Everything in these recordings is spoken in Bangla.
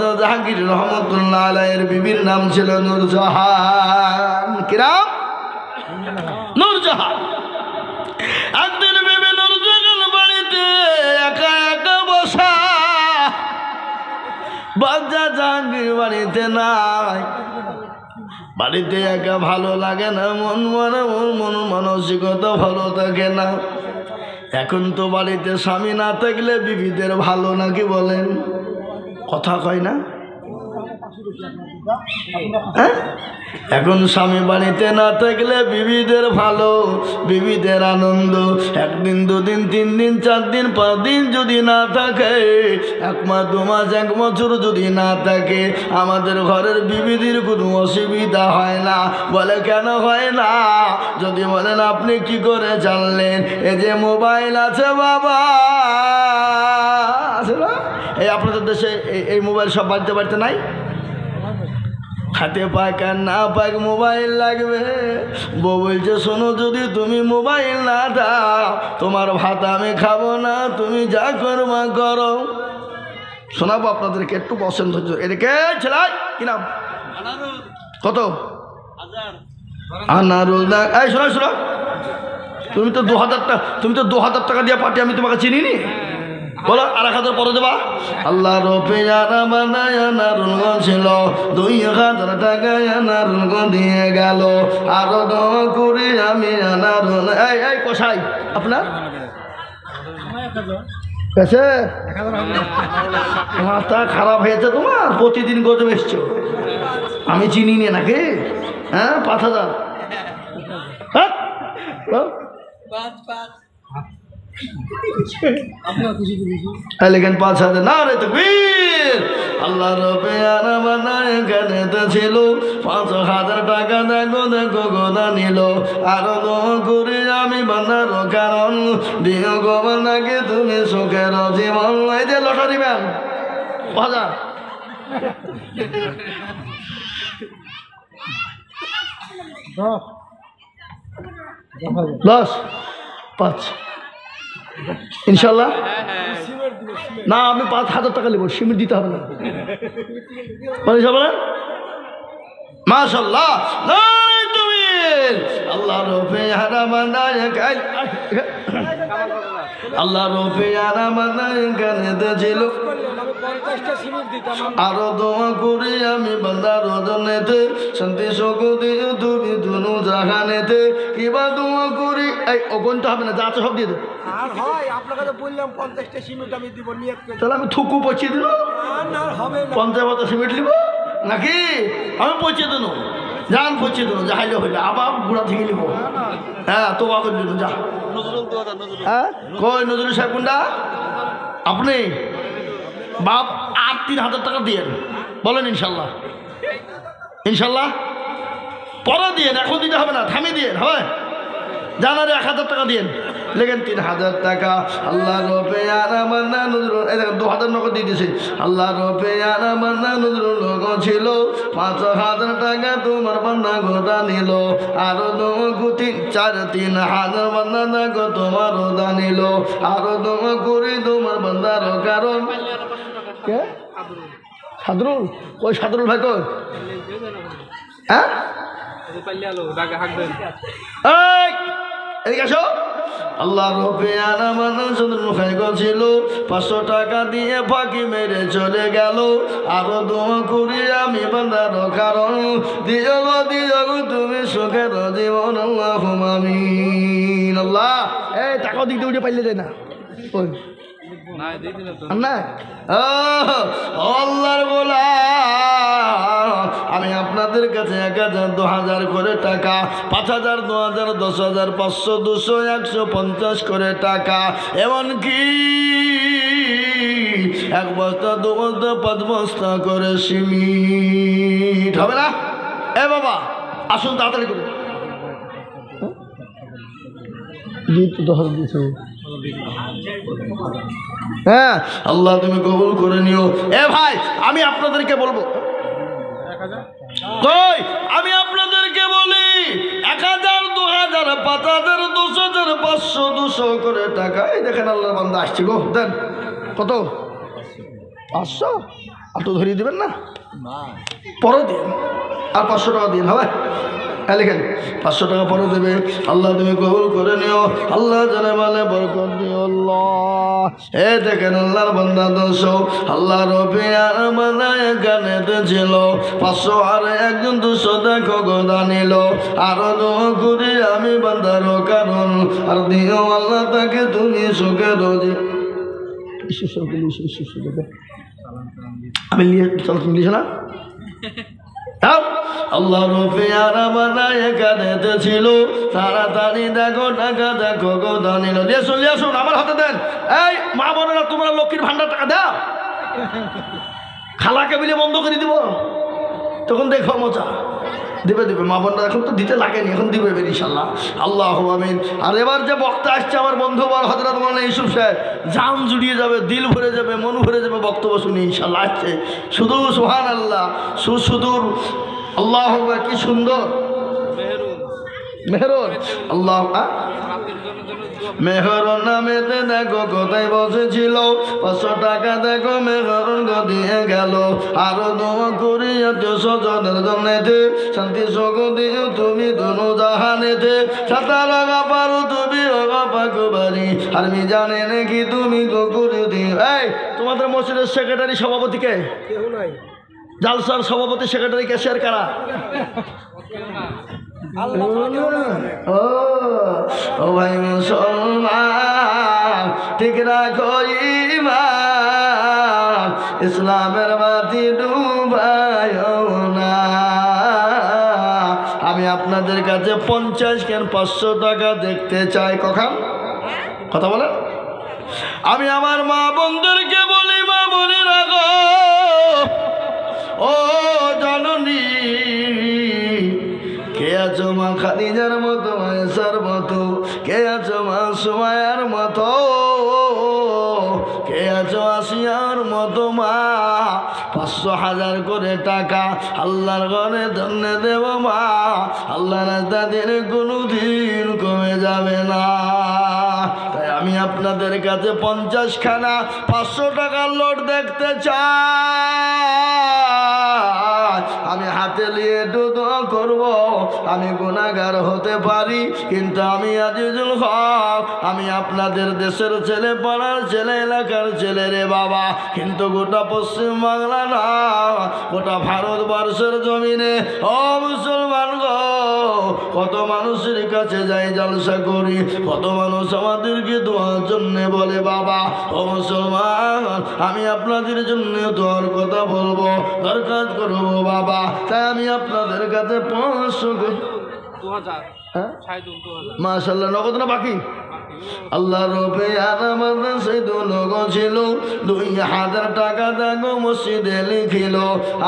জাহাঙ্গীর রহমতুল্লাহ আলাইহির বিবির নাম ছিল নূরজাহান। কি নাম? নূরজাহান। একদিন বিবি নূরজাহান বাড়িতে একা একা বসা, বাচ্চা জাহাঙ্গীর বাড়িতে নাই। বাড়িতে একা ভালো লাগে না, মন মানসিকতা ভালো থাকে না। এখন তো বাড়িতে স্বামী না থাকলে বিবিদের ভালো নাকি বলেন? কথা কয় না? এখন স্বামী বাড়িতে না থাকলে বিবিদের ভালো, বিবিদের আনন্দ। একদিন দুদিন তিন দিন চার দিন পাঁচ দিন যদি না থাকে, এক মাস দু মাস এক বছর যদি না থাকে, আমাদের ঘরের বিবিদের কোনো অসুবিধা হয় না। বলে কেন হয় না? যদি বলেন আপনি কি করে জানলেন? এই যে মোবাইল আছে বাবা, আছে না? এই আপনাদের দেশে এই মোবাইল সব বাড়িতে বাড়িতে নাই? খাতে পাক আর না পাক মোবাইল লাগবে। বউ বলছে শোনো, যদি তুমি মোবাইল না দাও তোমার ভাত আমি খাবো না, তুমি যা করবা করো। শোনাবো আপনাদেরকে, একটু বসেন ধৈর্য। এদিকে ছেলাই কি নাম? কত? আনারুল। এই শোনো শোনো, তুমি তো 2000 টাকা দিয়ে পাঠিয়ে আমি তোমাকে চিনি নি। বলো আর 1000 পরে দেবা। আল্লাহ রোপেয়ারা বানায় নারুল ছিল, 2000 টাকায় নারুল দিয়ে গেল। আরো দোয়া করি আমি নারুল। এই কষাই আপনার কাছে মাথা খারাপ হয়েছে তোমার? প্রতিদিন গজব এসছো, আমি চিনি নি নাকি? হ্যাঁ 5000। হ্যাঁ লেখেন 5000 না রে তকবীর। আল্লাহ রবে আনামানায় গানেতে ছিল 5000 টাকা। দেখো দেখো গোদা নিল। আরো দোয়া করি আমি বান্দার কারণ, দিও গো বান্দাকে তুমি সুখের জীবন। এই যে লটা দিবেন 5000 10 5 ইনশাল্লাহ। না আমি 5000 টাকা নেব, সিমেন্ট দিতে হবে না। মাশাআল্লাহ। আল্লাহ রফে হারামানায় আল্লাহ রফে হারামানায় গানেতে ছিল। আরো দোয়া করি আমি বান্দার রজনেতে, শান্তি শকুতি তুমি দুনু জাহানেতে। কিবা দোয়া করি এই অগণটা হবে না, যা আছে সব দিয়ে দেব। আর হয় আপনাকে তো বললাম 50টা সিমেন্ট আমি দিব নিয়ত করে। তাহলে আমি থুকু পচিয়ে দিল। না হবে না, 50 সিমেন্ট নিব নাকি? আমি পচিয়ে দেবো, জান পচিয়ে দেবো, যা হাইলে হইলে আবার গুড়া থেকে নিব। হ্যাঁ তো আগে দিব যা। হ্যাঁ কই নজরুল সাহেব কোনটা? আপনি বাপ আর 3000 টাকা দিয়েন, বলেন ইনশাল্লাহ। ইনশাল্লাহ পরে দিয়েন, এখন দিতে হবে না, থামিয়ে দিয়েন। হবে জানারে 1000 টাকা দিয়েন, লেখেন 3000 টাকা। আল্লাহ রবে আরামান্না নজরুল। এই দেখেন 2000 নগদ দিয়ে দিয়েছে। আল্লাহ রবে আরামান্না নজরুল লোক ছিল, 5000 টাকা তোমার বান্না গোদা নিল। আরো গুতি 4-3000 বান্না গো তোমার ওদা নিল। আরো দোয়া করি তোমার বান্দার কারণ। কে সাদরুল? ওই সাদরুল ভাই কই? হ্যাঁ এদিকে আসো। আল্লাহ রবে আনামানা চন্দ্র ছিল, 500 টাকা দিয়ে ফাঁকি মেরে চলে গেল। আরো দোয়া করি আমি বান্দার কারণ, দিও গো তুমি সুখের জীবন। আল্লাহুম্মা আমিন। আল্লাহ এই টাকা দিতে উঠে পাইলে যায় না। ওই আল্লাহর গোলাম, আমি আপনাদের কাছে 1000 2000 করে টাকা, 5000 2000 10000 500 200 150 করে টাকা, এমনকি 1 বস্তা 2 বস্তা 5 বস্তা করে সিমেন্ট হবে না? এ বাবা আসুন তাড়াতাড়ি করে। হ্যাঁ আল্লাহ তুমি কবুল করে নিও। এ ভাই আমি আপনাদেরকে বলবো, কই আমি আপনাদেরকে বলি 1000 2000 5000 200 500 200 করে টাকা। এই দেখেন আল্লাহর বান্দা আসছে গো, দেন কত? 500 আর তো ধরিয়ে দেবেন না, পরে দিন আর 500 টাকা দিন হবে। হ্যাঁ লিখেন 500 টাকা পরে দেবে। আল্লাহ তুমি কবুল করে নিও, আল্লাহ জানে মানে বরকত দিও আল্লাহ। এ দেখেন আল্লাহর বান্দা দোষও আল্লাহ রবি আর বানায় গানেতে ছিল 500 আর একজন 200 দেখো গোদা নিল। আরো দোয়া করি আমি বান্দারও কারণ আর দিও আল্লাহ তাকে তুমি সুখে রোজি। আমি নিয়ে চল, তুমি লিখো না। আল্লাহ রফিয়ার বানায় কাঁদেতে ছিল, তাড়াতাড়ি দেখো টাকা দেখো গোদা নিল। লিয়ে আসুন আমার হাতে দেন। এই মা বোনেরা তোমরা লক্ষ্মীর ভান্ডার টাকা দাও, খালাকে মিলে বন্ধ করে দিব, তখন দেখো মজা। দিবে মা বোনরা, এখন তো দিতে লাগেনি, এখন দিবে ইনশাল্লাহ। আল্লাহ আমিন। আর এবার যে বক্তা আসছে আমার বন্ধু বল হযরত মাওলানা ইউসুফ সাহেব, জান জুড়িয়ে যাবে, দিল ভরে যাবে, মন ভরে যাবে বক্তব্য শুনি ইনশাল্লাহ। আসছে শুধু সুবহানাল্লাহ, সুদূর আল্লাহ, কি সুন্দর মেহরুন আল্লাহ। মেহরুন নামেতে দেখো কোথায় বসেছিল, 500 টাকা দেখো মেহরুন দিয়ে গেল। আরো দোয়া করি আত্মীয় স্বজনের জন্যেতে, শান্তি সুখ দিও তুমি দুনো জাহানেতে। সাঁতার পারো তুমি পাকুবারি, আর মি জানে নাকি তুমি করে দিও। এই তোমাদের মসজিদের সেক্রেটারি সভাপতি কে? কেউ নাই। জালসার সভাপতি সেক্রেটারি ক্যাশিয়ার কারা? ও ভাই মুসলমান ঠিক রাখো ঈমান, ইসলামের বাতি ডুবায়ো না। আমি আপনাদের কাছে 50 কেন 500 টাকা দেখতে চাই। কখন কথা বলেন? আমি আমার মা বোনদেরকে বলি, মা বলি রাখো ও জননী, কে আছো মা খাদিজার মতো, আয়েশার মতো, কে আছো মা সুমায়ার মতো, কে আছো আসিয়ার মতো মা। 500,000 করে টাকা আল্লাহর ঘরে ধন্য দেব মা, আল্লাহ রাস্তা দিন কোনো দিন কমে যাবে না। তাই আমি আপনাদের কাছে 50 খানা 500 টাকার নোট দেখতে চাই। আমি হাতে নিয়ে দোয়া করব। আমি গুনাহগার হতে পারি, কিন্তু আমি আজিজুল হক, আমি আপনাদের দেশের ছেলে, পাড়ার ছেলে, এলাকার ছেলে রে বাবা। কিন্তু গোটা পশ্চিম বাংলা না, গোটা ভারতবর্ষের জমিনে ও মুসলমান গো, কত মানুষের কাছে যাই জলসা করি, কত মানুষ আমাদেরকে দোয়ার জন্য বলে বাবা। ও মুসলমান, আমি আপনাদের জন্য দোয়ার কথা বলবো, দরকার করবো বাবা। তাই আমি আপনাদের কাছে 500 মাশাআল্লাহ নগদ না বাকি? আল্লাহ রবে আমাদের সেই দুলগ ছিল, 2000 টাকা দেখো মসজিদে লিখিল।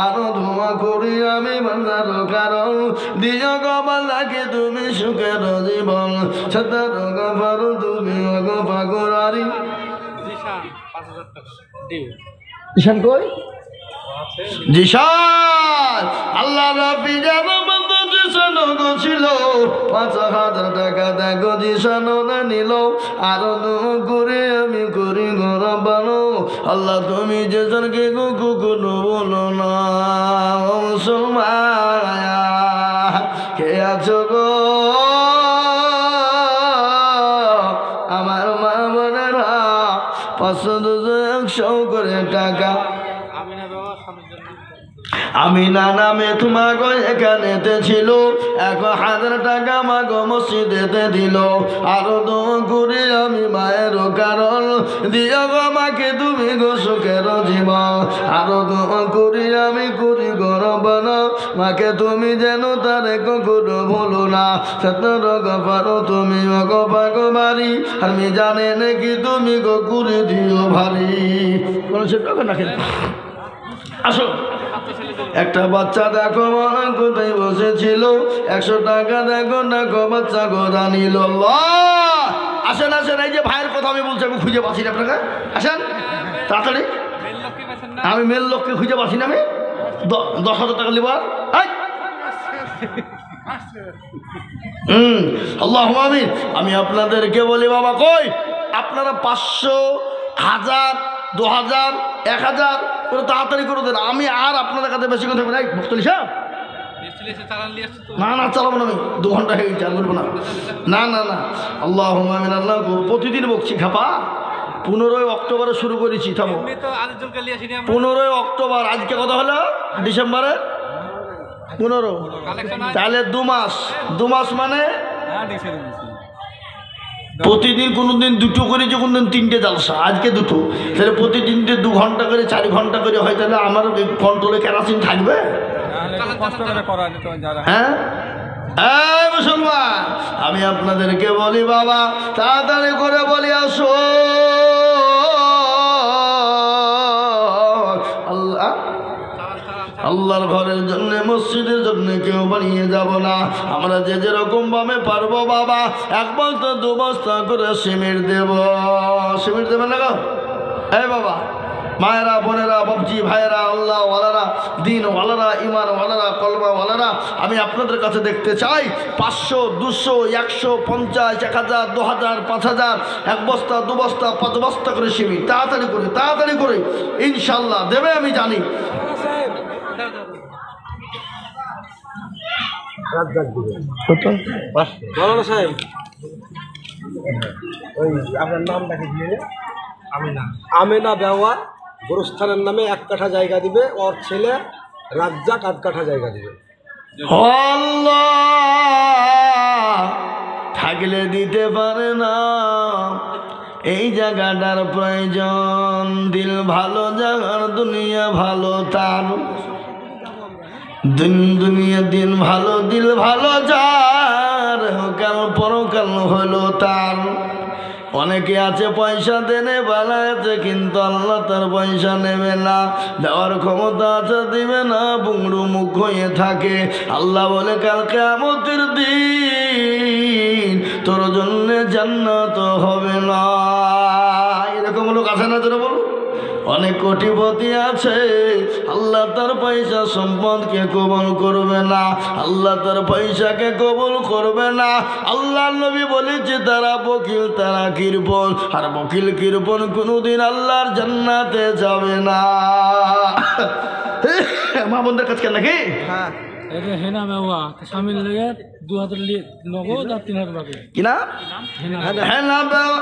আরো ধোয়া করি আমি বান্দার কারণ, দিও গো বান্দাকে তুমি সুখের জীবন। ছাতার গফারু তুমি গো পাগরারি। জিশান কই? জিশান আল্লাহ রাব্বি জানা বান্দা জিশান গো ছিল, 5000 টাকা দেখো জিশান না নিল। আরো দোয়া করে আমি করি গো রব্বানো, আল্লাহ তুমি জিশানকে গো কখনো বলো না। ও মুসলমান কে আছো গো আমার মা বোনেরা, 500 200 100 করে টাকা আমি নানা মেথু মাগো এখানেতে ছিল, 1000 টাকা মাগো মসজিদেতে দিল। আরো দোয়া করি আমি মায়ের কারণ, দিও গো মাকে তুমি গো সুখের জীবন। আরো দোয়া করি আমি করি গো রব্বানা, মাকে তুমি যেন তারে কখনো ভুলো না। ছাতার গফারু তুমি গো পাগবারি, আমি জানে নাকি তুমি গো করে দিও ভারী। কোন সেটা না খেলে আসো। একটা বাচ্চা দেখো মা কোথায় বসেছিল, 100 টাকা দেখো দেখো বাচ্চা গোদা নিল। আসেন আসেন, এই যে ভাইয়ের কথা আমি বলছি, আমি খুঁজে পাচ্ছি না আপনাকে। আসেন তাড়াতাড়ি, আমি মেল লোককে খুঁজে পাচ্ছি না। আমি 10,000 টাকা লিবার। আল্লাহু আমিন। আমি আপনাদেরকে বলি বাবা, কই আপনারা 500, 1000, 2000, 1000 ওরা তাড়াতাড়ি করে দেন, আমি আর আপনাদের কাছে বেশি কথা বলি। মুক্তলি সাহেব না না চালাবো না, আমি 2 ঘন্টা হয়ে গেছে, আর বলবো না। না না না, আল্লাহ আমিন। আল্লাহ প্রতিদিন বকছি খাপা। 15 অক্টোবরে শুরু করেছি, থামো। 15 অক্টোবর, আজকে কথা হলো ডিসেম্বরের 15, তাহলে 2 মাস। 2 মাস মানে প্রতিদিন কোনোদিন 2টো করেছি, কোনোদিন 3টে জালসা, আজকে 2টো। তাহলে প্রতিদিন 2 ঘন্টা করে 4 ঘন্টা করে হয়, তাহলে আমার কন্ট্রোলে কেরাসিন থাকবে? হ্যাঁ মুসলমান, আমি আপনাদেরকে বলি বাবা তাড়াতাড়ি করে বলি আসো। আল্লাহর ঘরের জন্য, মসজিদের জন্য কেউ বানিয়ে যাব না। আমরা যে যেরকম ভাবে পারবো বাবা 1 বস্তা 2 বস্তা করে সিমেন্ট দেব। সিমেন্ট দেবেন না গো? এই বাবা, মায়েরা, বোনেরা, বাবজি ভাইয়েরা, আল্লাহ ওয়ালারা, দিন ওয়ালারা, ইমান ওয়ালারা, কলমা ওয়ালারা, আমি আপনাদের কাছে দেখতে চাই 500, 200, 150, 1000, 2000, 5000, 1 বস্তা 2 বস্তা 5 বস্তা করে সিমেন্ট তাড়াতাড়ি করে ইনশাল্লাহ দেবে, আমি জানি। আপনার নামটাকে দিয়ে আমেনা বেওয়া গোরস্থানের নামে 1 কাঠা জায়গা দিবে, ওর ছেলে রাজ্জাক 8 কাঠা জায়গা দিবে। থাকলে দিতে পারে না, এই জায়গাটার প্রয়োজন। দিল ভালো জাগার দুনিয়া ভালো তার, দুনিয়া দিন ভালো দিল ভালো যার, কাল পরকাল হলো তার। অনেকে আছে পয়সা দেনে বানাতে, কিন্তু আল্লাহ তার পয়সা নেবে না, দেওয়ার ক্ষমতা আছে দিবে না, বুংড়ু মুখ হয়ে থাকে। আল্লাহ বলে কাল কিয়ামতের দিন তোর জন্য জান্নাত হবে না। এরকম লোক আছে না? তোরা বলো। অনেক কোটিপতি আছে, আল্লাহ তার পয়সা সম্পদকে কবুল করবে না, আল্লাহ তার পয়সাকে কবুল করবে না। আল্লাহ নবী বলেছে তারা বকিল, তারা কৃপণ, আর বকিল কৃপণ কোনোদিন আল্লাহর জান্নাতে যাবে না। মা বোনদের কাছে কেন নাকি? হ্যাঁ হেনা বাবা সামিল লেগে 2000 নগদ আর 3000 বাকি কিনা হেনা বাবা।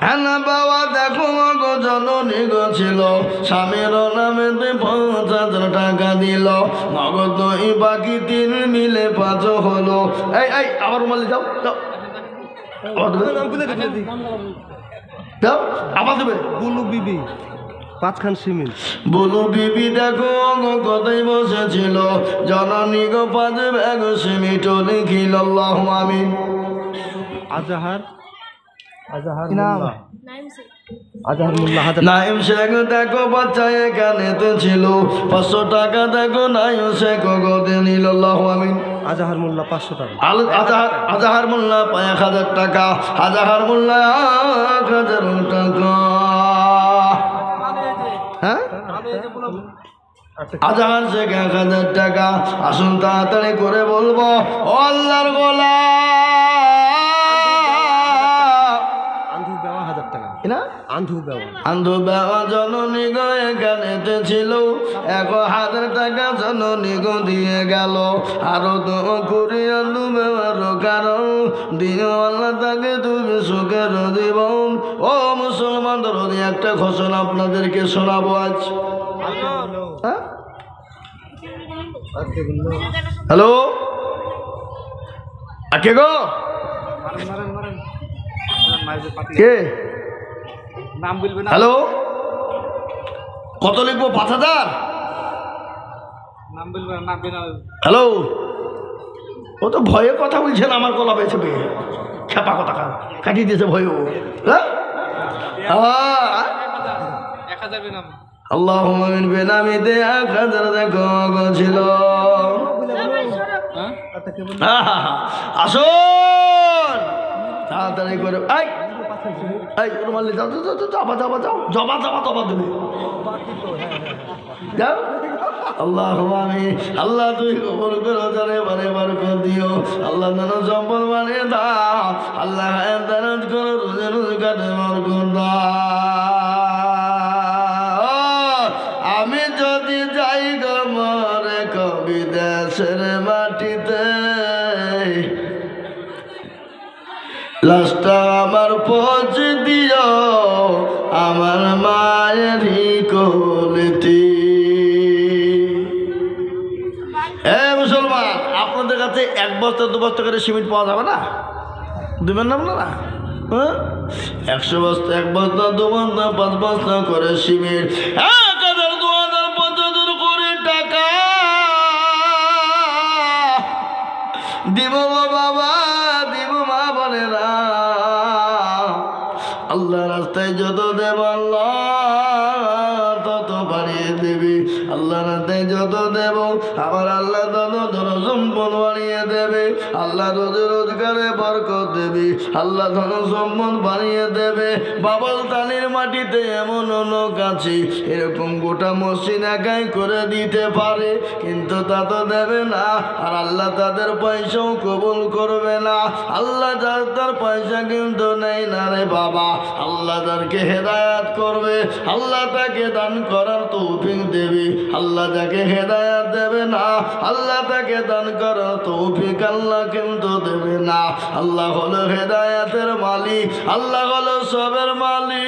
হ্যাঁ বাবা দেখো গো জননী গো ছিল, স্বামীর নামে 5000 টাকা দিল, নগদ বাকি 3 মিলে 5 হলো। এই আবার মালি যাও যাও, আবার দেবে। বুলু বিবি 5 খান সিমেন্ট। বুলু বিবি দেখো গো কথাই বসেছিল, জননী গো 5 ব্যাগ সিমেন্ট লিখিল। আল্লাহু আমিন। আজাহার নাইম শেখ দেখো বাচ্চা এখানে তো ছিল, 500 টাকা দেখো নাইম শেখ গদে নিল। আল্লাহু আমিন। আজাহার মোল্লা 500 টাকা। আজাহার মোল্লা 1000 টাকা। আজাহার মোল্লা 1000 টাকা। হ্যাঁ আজাহার শেখ 1000 টাকা। আসুন তাড়াতাড়ি করে বলবো, ও আল্লাহর গোলাম। আন্ধু বাবা জননী গো এখানেতে ছিল, 1000 টাকা জননী গো দিয়ে গেল। আরো তো করি আন্ধু বাবার কারণ, দিও আল্লাহ তাকে তুমি সুখের জীবন। ও মুসলমান দরদি, একটা ঘোষণা আপনাদেরকে শোনাবো আজ। হ্যালো, কে গো? কে? কত লিখবো? 5000? হ্যালো, ও তো ভয়ে কথা বলছেন, আমার গলা বেছে পেয়ে খেপা কথা কাটিয়ে দিয়েছে ভয়ে। আল্লাহ বেনামিতে 1000 দেখো ছিল। আসুন তাড়াতাড়ি করে। আল্লাহ তুই কবুল করো, জানে বারে বার করে দিও। আল্লাহ যেন সম্পদ বানিয়ে দাও। আল্লাহ করো, রোজে রোজ কাটে মার যদি যাই গো মরে কবি দেশের মাটিতে লাশটা আমার পৌঁছে দিও আমার মায়েরই কোলেতে। মুসলমান, আপনাদের কাছে 1 বস্তা 2 বস্তা করে সিমেন্ট পাওয়া যাবে না? দেবেন না আপনারা? হ্যাঁ, 100 বস্তা 1 বস্তা 2 বস্তা 5 বস্তা করে সিমেন্ট 1000 2000 5000 করে টাকা দিব বাবা, দিব মা বোনেরা। আল্লাহ রাস্তায় যত দেব আল্লাহ তত বাড়িয়ে দেবে। আল্লাহ রাস্তায় যত দেব আমার আল্লাহ তত ধন সম্পদ বাড়িয়ে দেবে। আল্লাহ রোজ রোজগারে বরকত দেবে। আল্লাহ ধন সম্পদ বাড়িয়ে দেবে। বাবল তালির মাটিতে এমন লোক আছে এরকম গোটা মসজিদ একাই করে দিতে পারে, কিন্তু তা তো দেবে না। আর আল্লাহ তাদের পয়সাও কবুল করবে না। আল্লাহ তার পয়সা কিন্তু নেই না রে বাবা। আল্লাহ তাকে হেদায়াত করবে, আল্লাহ তাকে দান করার তৌফিক দেবে। আল্লাহ তাকে হেদায়াত দেবে না, আল্লাহ তাকে দান করার তৌফিক আল্লাহ কিন্তু দেবে না। আল্লাহ হলো হেদায়াতের মালিক, আল্লাহ হলো সবের মালিক।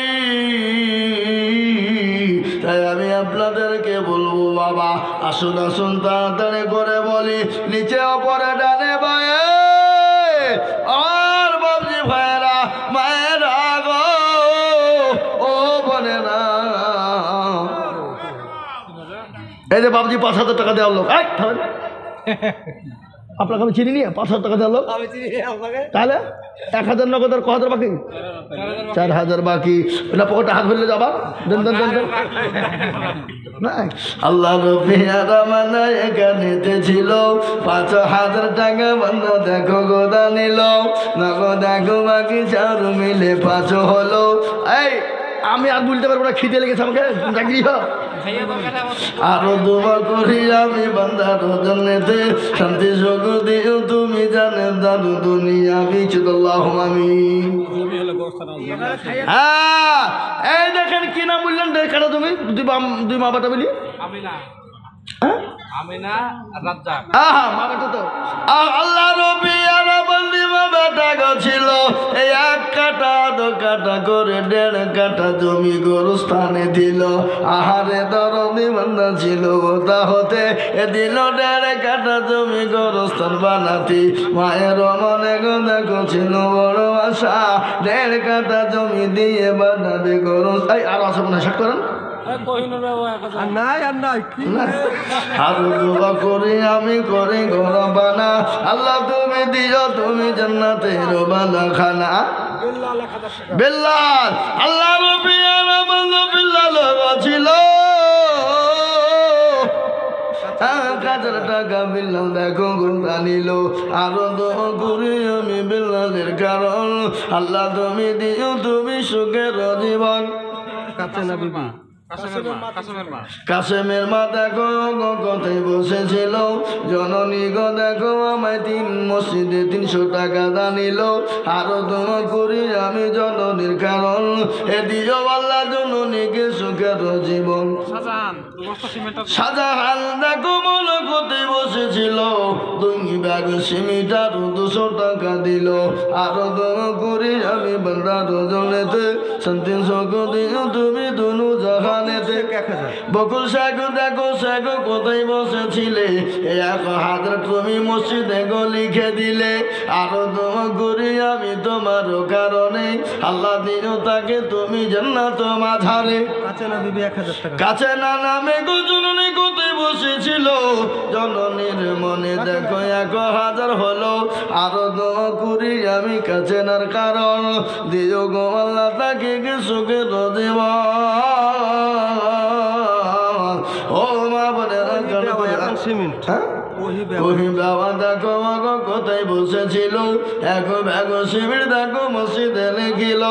তাই আমি আপনাদেরকে বলবো বাবা, আসুন আসুন তাড়াতাড়ি করে বলি, নিচে অপরে ডানে বায়ে আর বাবজি ভাইরা মায়েরা গো ও বোনেরা। এই যে বাবজি 5000 টাকা দেওয়ার লোক, আপনাকে আমি চিনি নি? 5000 টাকা দেওয়ার লোক তাহলে 1000 নগদের 1000 বাকি 4000 বাকি। এটা পকেটে হাত ফেললে যাবা দেন দেন দেন আল্লাহ রবিয়ারামানা এখানেতে ছিল 5000 টাকা বন্ধ দেখো গোদা নিল নগদ দেখো বাকি 4 মিলে 5 হলো। এই আমি আর বলতে পারবো না, খিদে লেগেছে আমাকে, চাকরি আরো দোয়া করি আমি বান্দার জন্যতে শান্তি সুখ দিও তুমি জানে দাদু দুনিয়া বিচুল্লাহ আমি। হ্যাঁ, এই দেখেন কি নাম বললেন কাটা তুমি দুই মা বাটা বলি আল্লাহ রবি ছিল এই 1 কাটা 2 কাটা করে 1.5 কাটা জমি গোরস্থানে দিল। আহারে দরদি বান্দা ছিল তা হতে এ দিল 1.5 কাটা জমি গোরস্থান বানাতি। মায়ের মনে দেখো ছিল বড় আশা 1.5 কাটা জমি দিয়ে বানাবে গোরস্থান। আর আছে মনে শেষ করেন আমি করি ঘর বানা। আল্লাহ তুমি দিও তুমি জান্নাতের বালা খানা। বিল্লাল আল্লাহ বিল্লাল ছিল 1000 টাকা বিল্লাল দেখো গোদা নিল। আরো দোয়া করি আমি বিল্লালের কারণ আল্লাহ তুমি দিও তুমি সুখের জীবন। কাসেমের মা দেখো কথায় বসেছিল জননী গো দেখো আমায় 3 মসজিদে 300 টাকা দানিল। আরো দোয়া করি আমি জননীর কারণ এ দিও আল্লাহ জননীকে সুখের জীবন। শাহজাহান দেখো মনে কথায় বসেছিল 2 ব্যাগ সিমেন্ট আর 200 টাকা দিল। আরো দোয়া করি আমি বান্দার জনেতে শান্তি সুখ দিও তুমি দুনু জাহান। বকুল সাগো দেখো সাগো কোথায় বসেছিলে 1000 তুমি মসজিদে গো লিখে দিলে। আরো দোয়া করি আমি তোমার কারণে আল্লাহ দিও তাকে তুমি জান্নাত মাঝারে। কাছে না নামে গো জননী কোথায় বসেছিল জননীর মনে দেখো 1000 হলো। আরো দোয়া করি আমি কাছে নার কারণ দিও গো আল্লাহ তাকে সুখের জীবন। ও মা বোনেরা দেখো কোথায় বসেছিল 1 ব্যাগ সিমেন্ট দেখো মসজিদে লিখিল।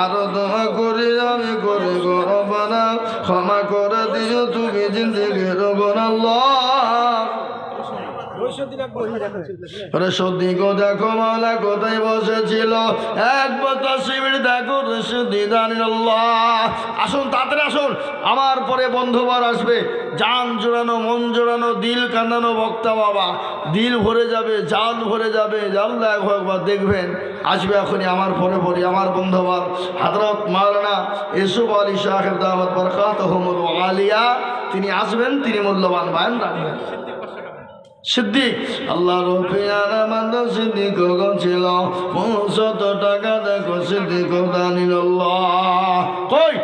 আরো দোয়া করি আমি করে গরম বানা ক্ষমা করে দিও তুমি জিন্দেগির গুনাহ। ওরে সদ্দিকও দেখো মাওলা কোথায় বসেছিল, এক বছর শিবির দেখো রসুদ্দিদানিল্লাহ। আসুন তাড়াতাড়ি আসুন, আমার পরে বন্ধুবার আসবে, জান জোড়ানো মন জোড়ানো দিল কাঁদানো বক্তা বাবা, দিল ভরে যাবে জান ভরে যাবে, জানলা একবার দেখবেন আসবে এখনই আমার পরে পরে আমার বন্ধুবার হযরত মাওলানা ইউসুফ আলী সাহেব দাওয়াত বরকাতুহুমুল আলিয়া, তিনি আসবেন, তিনি মূল্যবান বয়ান রাখবেন। সিদ্দিক আল্লাহর পেয়ারা বান্দা সিদ্দিক ছিল, 500 টাকা দেখো সিদ্দিক দানিল্লাহ। কই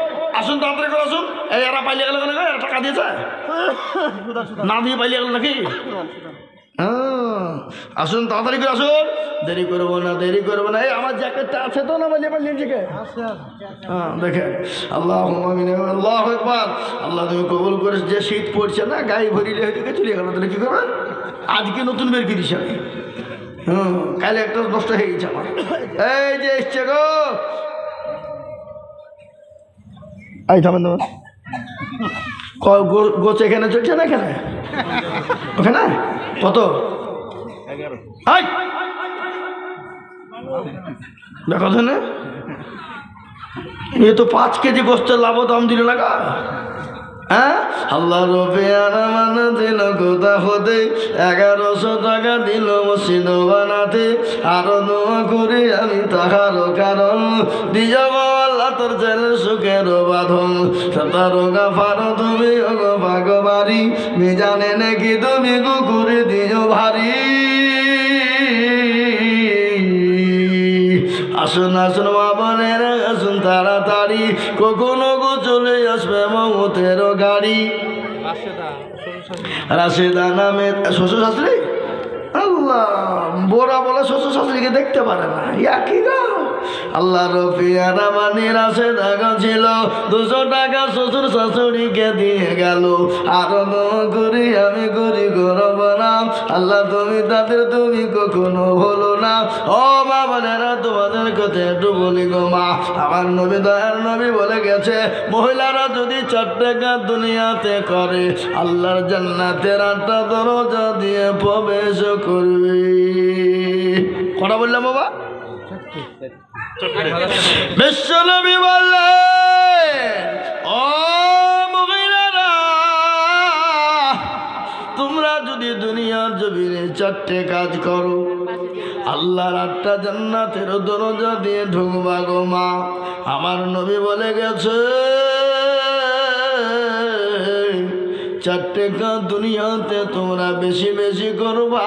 আসুন তাড়াতাড়ি করে আসুন, এই এরা পাইলে গেল কেন, এরা টাকা দিয়েছে না দিয়ে পাইলে গেল নাকি? আসুন তাড়াতাড়ি করে আসুন, দেরি করবো না দেরি করবো না। এই আমার জ্যাকেটটা আছে তো না পাইলে পাইলে থেকে? হ্যাঁ দেখেন, আল্লাহ আল্লাহ একবার। আল্লাহ তুমি কবুল করিস, যে শীত পড়ছে না গায়ে ভরিলে হয়ে চলে গেল, তাহলে কি করবেন? আজকে নতুন বের করিস আমি, কালে একটা নষ্ট হয়ে গেছে আমার। এই যে এসছে গো, এই থামেন থামেন, গোছ এখানে চলছে না, এখানে ওখানে কত? দেখো না, এ তো 5 কেজি গোস্তের লাভ দাম দিল না গা। হ্যাঁ আল্লাহ রবিয়ারা মানে দিল কোথা হতে, 1100 টাকা দিল মসজিদ বানাতে, আরো দোয়া করি আমি তাহারও কারণ, দিয়ে আল্লাহ তোর ছেলের সুখের বাঁধন, তারও গাফারো তুমি ওগো ভাগবাড়ি, মিজানে নাকি তুমি কুকুরে দিও ভারী। আসুন আসুন মা বোনেরা আসুন তাড়াতাড়ি, কখনো গো চলে আসবে মমতের গাড়ি। রাশেদা নামে শ্বশুর শাশুড়ি, আল্লাহ বোরা বলে শ্বশুর শাশুড়িকে দেখতে পারে না, একই গা। আল্লাহ রফিয়ারা মানে রাশেদা ছিল, 200 টাকা শ্বশুর শাশুড়িকে দিয়ে গেল, আরো করি আমি করি গরব না, আল্লাহ তুমি তাদের তুমি কখনো বলো না। ও মা বোনেরা তোমাদের কথা একটু বলি গো মা, আমার নবী দয়ার নবী বলে গেছে, মহিলারা যদি 4 টাকা দুনিয়াতে করে, আল্লাহর জান্নাতের 8টা দরজা দিয়ে প্রবেশ করবে। কথা বললাম বাবা? বিশ্বনবী বললেন, ও মহিলারা তোমরা যদি দুনিয়ার জমিনে 4টে কাজ করো, আল্লাহর 8টা জান্নাতের দরজা দিয়ে ঢুকবা গো মা। আমার নবী বলে গেছে 4টে কাজ দুনিয়াতে তোমরা বেশি বেশি করবা,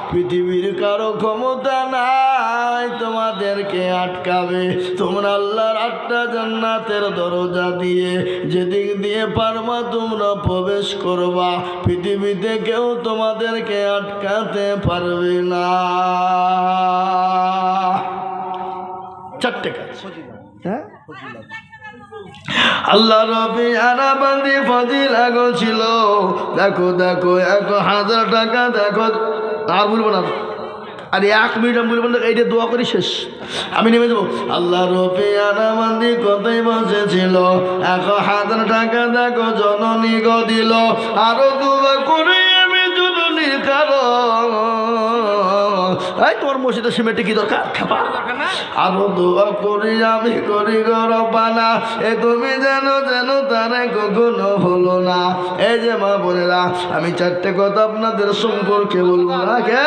পৃথিবীর কারো ক্ষমতা নাই তোমাদেরকে আটকাবে। তোমরা আল্লাহর 8টা জান্নাতের দরজা দিয়ে যেদিক দিয়ে পারবা তোমরা প্রবেশ করবা, পৃথিবীতে কেউ তোমাদেরকে আটকাতে পারবে না। 4টে কাজ, হ্যাঁ আল্লাহ রবি আরাবান্দি ফজিলা গো ছিল, দেখো দেখো 1000 টাকা দেখো, আর বলবো না, আর 1 মিনিট আমি বলবো না, এইটা দোয়া করি শেষ, আমি নেমে যাবো। আল্লাহ রবি আরাবান্দি কোথায় বসেছিল, 1000 টাকা দেখো জননী গো দিল, আরো দোয়া করি আমি জননীর কারণ। এই তোমার মসজিদের সিমেন্টে কি দরকার, আরো দোয়া করি আমি করি গো রব্বানা, এ তুমি জানো যেন তারা কখনো হলো না। এই যে মা বোনেরা, আমি 4টে কথা আপনাদের সম্পর্কে বলবো না, কে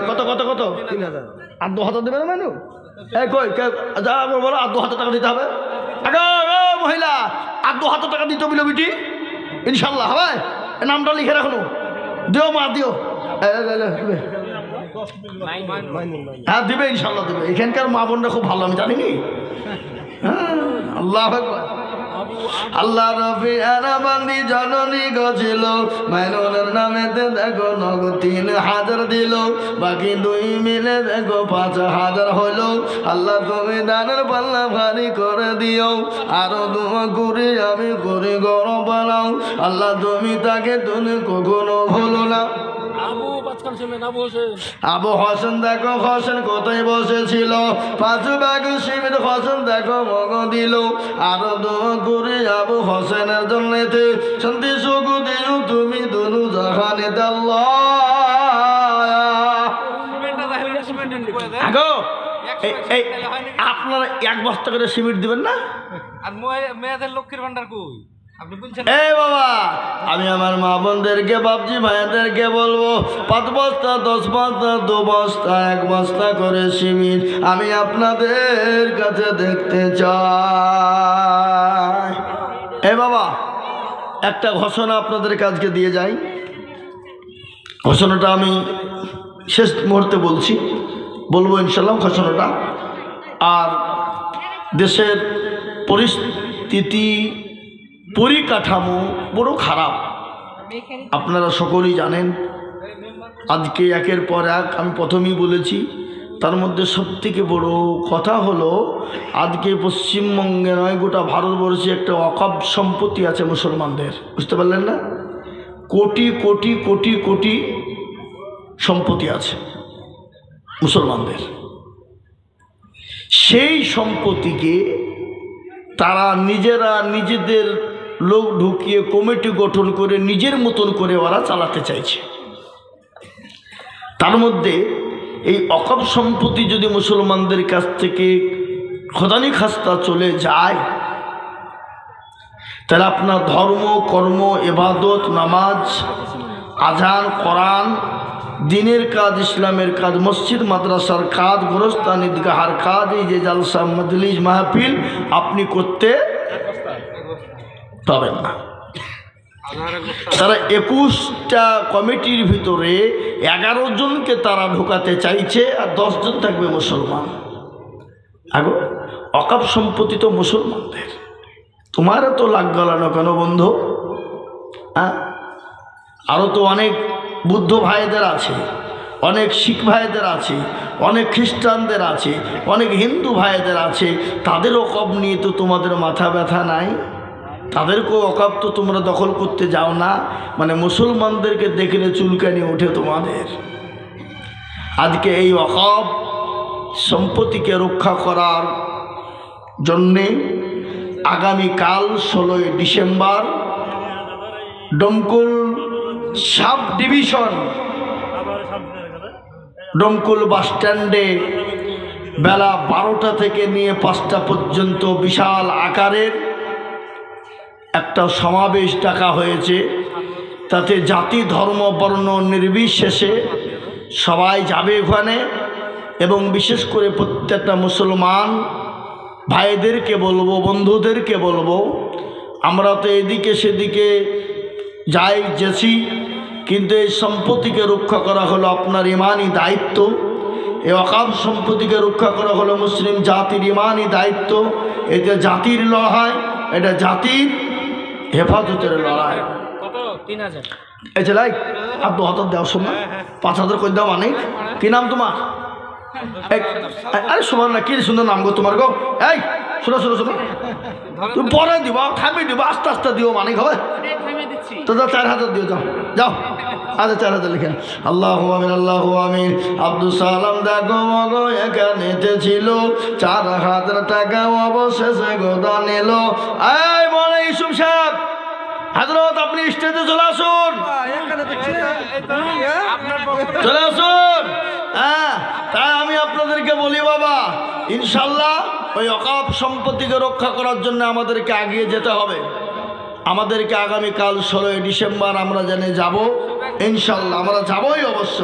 কত কত কত 3000 আর 2000 দেবে না মাইনু? এই কই যা বলো, আর 2000 টাকা দিতে হবে। মহিলা আর 2000 টাকা দিতে বলো বিটি, ইনশাল্লাহ হবে। নামটা লিখে রাখো, দিও মা দিও, হ্যাঁ দিবে ইনশাল্লাহ দিবে। এখানকার মা বোনরা খুব ভালো, আমি জানিনি। আল্লাহ আল্লাহ রবি আরাবান্দি জননী গছিল, মাইনুনের নামেতে দেখো নগদ 3000 দিল, বাকি 2 মিলে দেখো 5000 হলো। আল্লাহ তুমি দানের পাল্লা ভারী করে দিও, আরো দোয়া করি আমি করি গরম বানাও, আল্লাহ তুমি তাকে তুমি কখনো ভুলো না। মাঝখান ছিলেন আবু হোসেন। আবু হোসেন দেখো হোসেন কোথায় বসেছিল, 5 ভাগ সিমেন্ট হোসেন দেখো মগ দিল। আরো দোয়া করি আবু হোসেনের জন্যতে, শান্তি সুখ দিও তুমি দুনু জাহানেতে আল্লাহ। আগো এই আপনারা 1 বস্তা করে সিমেন্ট দিবেন না? আর মেয়েদের লক্ষ্মীর ভান্ডার কই আপনি বলছেন? এই বাবা, আমি আমার মা বোনদেরকে বাপজি ভাইয়াদেরকে বলবো 5 বস্তা 10 বস্তা 2 বস্তা 1 বস্তা করে সিমেন্ট আমি আপনাদের কাছে দেখতে চাই। এই বাবা, একটা ঘোষণা আপনাদের কাছকে দিয়ে যাই। ঘোষণাটা আমি শেষ মুহূর্তে বলবো ইনশাল্লাহ ঘোষণাটা। আর দেশের পরিস্থিতি পরিকাঠামো বড় খারাপ, আপনারা সকলেই জানেন। আজকে একের পর এক আমি প্রথমেই বলেছি, তার মধ্যে সবথেকে বড় কথা হলো আজকে পশ্চিমবঙ্গে নয় গোটা ভারতবর্ষে একটা ওয়াকফ সম্পত্তি আছে মুসলমানদের, বুঝতে পারলেন না? কোটি কোটি কোটি কোটি সম্পত্তি আছে মুসলমানদের। সেই সম্পত্তিকে তারা নিজেরা নিজেদের লোক ঢুকিয়ে কমিটি গঠন করে নিজের মতন করে ওরা চালাতে চাইছে। তার মধ্যে এই ওয়াকফ সম্পত্তি যদি মুসলমানদের কাছ থেকে খোদানি খাস্তা চলে যায়, তাহলে আপনার ধর্ম কর্ম ইবাদত নামাজ আজান কোরআন দিনের কাজ ইসলামের কাজ মসজিদ মাদ্রাসার কাজ গোরস্থান ঈদগাহার কাজ এই যে জালসা মজলিস মাহফিল আপনি করতে পাবেন না। তারা 21টা কমিটির ভিতরে 11 জনকে তারা ঢোকাতে চাইছে, আর 10 জন থাকবে মুসলমান। আগো ওয়াকফ সম্পত্তি তো মুসলমানদের, তোমারও তো লাগ গলানো কেন বন্ধু? হ্যাঁ, আরও তো অনেক বুদ্ধ ভাইদের আছে, অনেক শিখ ভাইদের আছে, অনেক খ্রিস্টানদের আছে, অনেক হিন্দু ভাইদের আছে। তাদের ওয়াকফ নিয়ে তো তোমাদের মাথা ব্যথা নাই? তাদেরকেও ওয়াকফ তো তোমরা দখল করতে যাও না? মানে মুসলমানদেরকে দেখলে চুলকানি ওঠে তোমাদের। আজকে এই ওয়াকফ সম্পত্তিকে রক্ষা করার জন্যে আগামীকাল 16ই December Domkal sub division Domkal bus স্ট্যান্ডে বেলা 12টা থেকে নিয়ে 5টা পর্যন্ত বিশাল আকারের একটা সমাবেশ ডাকা হয়েছে। তাতে জাতি ধর্ম বর্ণ নির্বিশেষে সবাই যাবে ওখানে, এবং বিশেষ করে প্রত্যেকটা মুসলমান ভাইদেরকে বলবো, বন্ধুদেরকে বলবো, আমরা তো এদিকে সেদিকে যাই যেছি, কিন্তু এই সম্পত্তিকে রক্ষা করা হলো আপনার ইমানি দায়িত্ব। এই ওয়াকফ সম্পত্তিকে রক্ষা করা হলো মুসলিম জাতির ইমানি দায়িত্ব। এটা জাতির লড়াই, এটা জাতির হেফাজতের লড়াই। এই যে লাই আর 2000 দেওয়ার সময় 5000 করে দেওয়া অনেক। কি নাম তোমার? আরে শোনো না, কি সুন্দর নাম গো তোমার গো। এই শোনো শোনো শোনো, তুমি পরে দিব, থামিয়ে দিব, আস্তে আস্তে দিও, মানিক হবে তো। 4000 দিও, যাও যাও। আচ্ছা 4000 লিখেন। আল্লাহু আমিন আল্লাহু আমিন। আব্দুল সালাম দেখো মগো এখানেতে ছিল, 4000 টাকা অবশেষে গোদা নিল। এই বলে ইউসুফ সাহেব হযরত, আপনি স্টেজে চলে আসুন, চলে আসুন। হ্যাঁ, তাই আমি আপনাদেরকে বলি বাবা, ইনশাল্লাহ ওই ওয়াকফ সম্পত্তিকে রক্ষা করার জন্য আমাদেরকে এগিয়ে যেতে হবে। আমাদেরকে আগামীকাল 16ই ডিসেম্বর আমরা জানি যাব, ইনশাল্লাহ আমরা যাবই,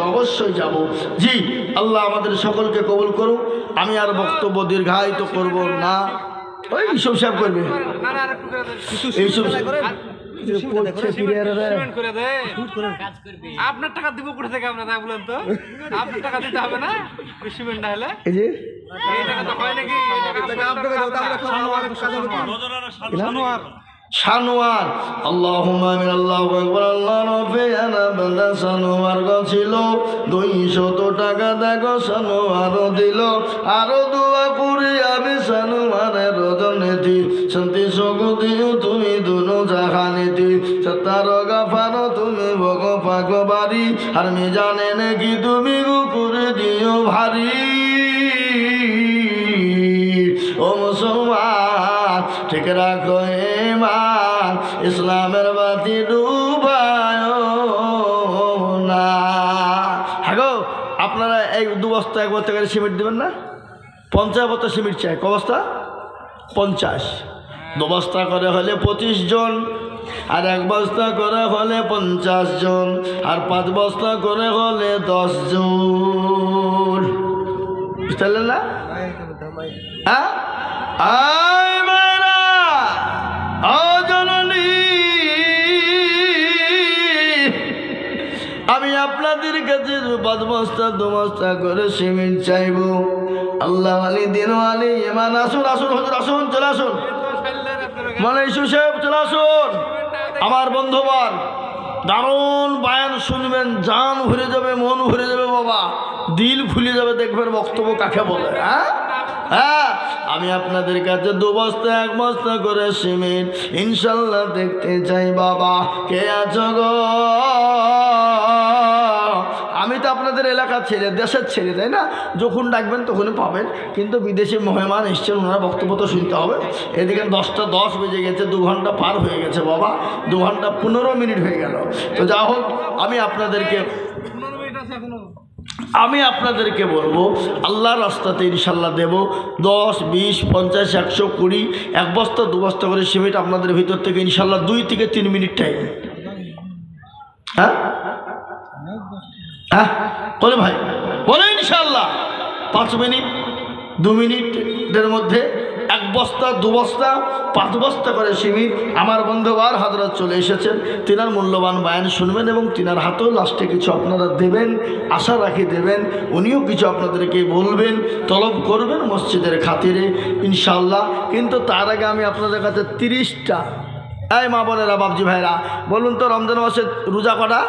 অবশ্যই যাব। জি, আল্লাহ আমাদের সকলকে কবুল করুন। আমি আর বক্তব্য দীর্ঘায়িত করব না, ওই ইউসুফ সাহেব করবে। ইউসুফ আপনার টাকা দিব কোথা থেকে? আমরা তাই বলেন তো, আপনার টাকা দিতে হবে না সিমেন্ট না হলে? এই যে এই টাকা তো হয় নাকি? সানোয়ার, আল্লাহুম্মা আমিন আল্লাহু আকবার। আল্লাহ রফিয়ানা বান্দা সানোয়ার ছিল 200 টাকা, দেখো সানোয়ারও দিল। আরো দোয়া করি আমি সানোয়ারের রজনীতি শান্তি সুখ দিও তুমি দুনো জাহানেতি সত্তার গাফার তুমি ভগ পাকবারি আর মে জানে নাকি তুমি করে দিও ভারী ও মুসলমান ঠিক রাখো ঈমান ইসলামের বাতি ডুবায় না। হ্যাঁ গো, আপনারা এই 2 বস্তা 1 বস্তা করে সিমেন্ট দেবেন না? 50 বস্তা সিমেন্ট চাই। ক বস্তা? 50। 2 বস্তা করে হলে 25 জন, আর 1 বস্তা করে হলে 50 জন, আর 5 বস্তা করে হলে 10 জন। বুঝতে পারলেন না? হ্যাঁ, আয় মারা ও জননী, আমি আপনাদের কাছে 5 বস্তা 2 বস্তা করে সিমেন্ট চাইব। আল্লাহ আলী দিন আলী ইমান, আসুন আসুন হুজুর, আসুন, চলে আসুন। মানে ইস্যু সাহেব চলে আসুন। আমার বন্ধুবান, দারুণ বায়ান শুনবেন, জান ভরে যাবে, মন ভরে যাবে বাবা, দিল ফুলে যাবে, দেখবেন বক্তব্য কাকে বলে। হ্যাঁ হ্যাঁ, আমি আপনাদের কাছে 2 বস্তা 1 বস্তা করে সিমেন্ট ইনশাল্লাহ দেখতে চাই বাবা। কে আছো গো? আমি তো আপনাদের এলাকা ছেড়ে, দেশের ছেড়ে, তাই না? যখন ডাকবেন তখনই পাবেন, কিন্তু বিদেশি মেহমান এসছেন, ওনারা বক্তব্য তো শুনতে হবে। এদিকে 10টা 10 বেজে গেছে, 2 ঘন্টা পার হয়ে গেছে বাবা, 2 ঘন্টা 15 মিনিট হয়ে গেল। তো যা হোক, আমি আপনাদেরকে বলবো, আল্লাহর রাস্তাতে ইনশাল্লাহ দেব 10, 20, 50, 100, 20, 1 বস্তা 2 বস্তা করে সিমেন্ট আপনাদের ভিতর থেকে ইনশাল্লাহ 2 থেকে 3 মিনিট টাইম। হ্যাঁ হ্যাঁ, বলে ভাই, বলে ইনশাল্লাহ 5 মিনিট 2 মিনিটের মধ্যে 1 বস্তা 2 বস্তা 5 বস্তা করে সিমেন্ট। আমার বন্ধুবার হাজরাত চলে এসেছেন, তিনার মূল্যবান বায়ান শুনবেন এবং তিনার হাতেও লাস্টে কিছু আপনারা দেবেন, আশা রাখি দেবেন। উনিও কিছু আপনাদেরকে বলবেন, তলব করবেন মসজিদের খাতিরে ইনশাল্লাহ। কিন্তু তার আগে আমি আপনাদের কাছে 30টা, এই মা বোনেরা, বাবজি ভাইরা, বলুন তো রমজান মাসে রোজা কটা?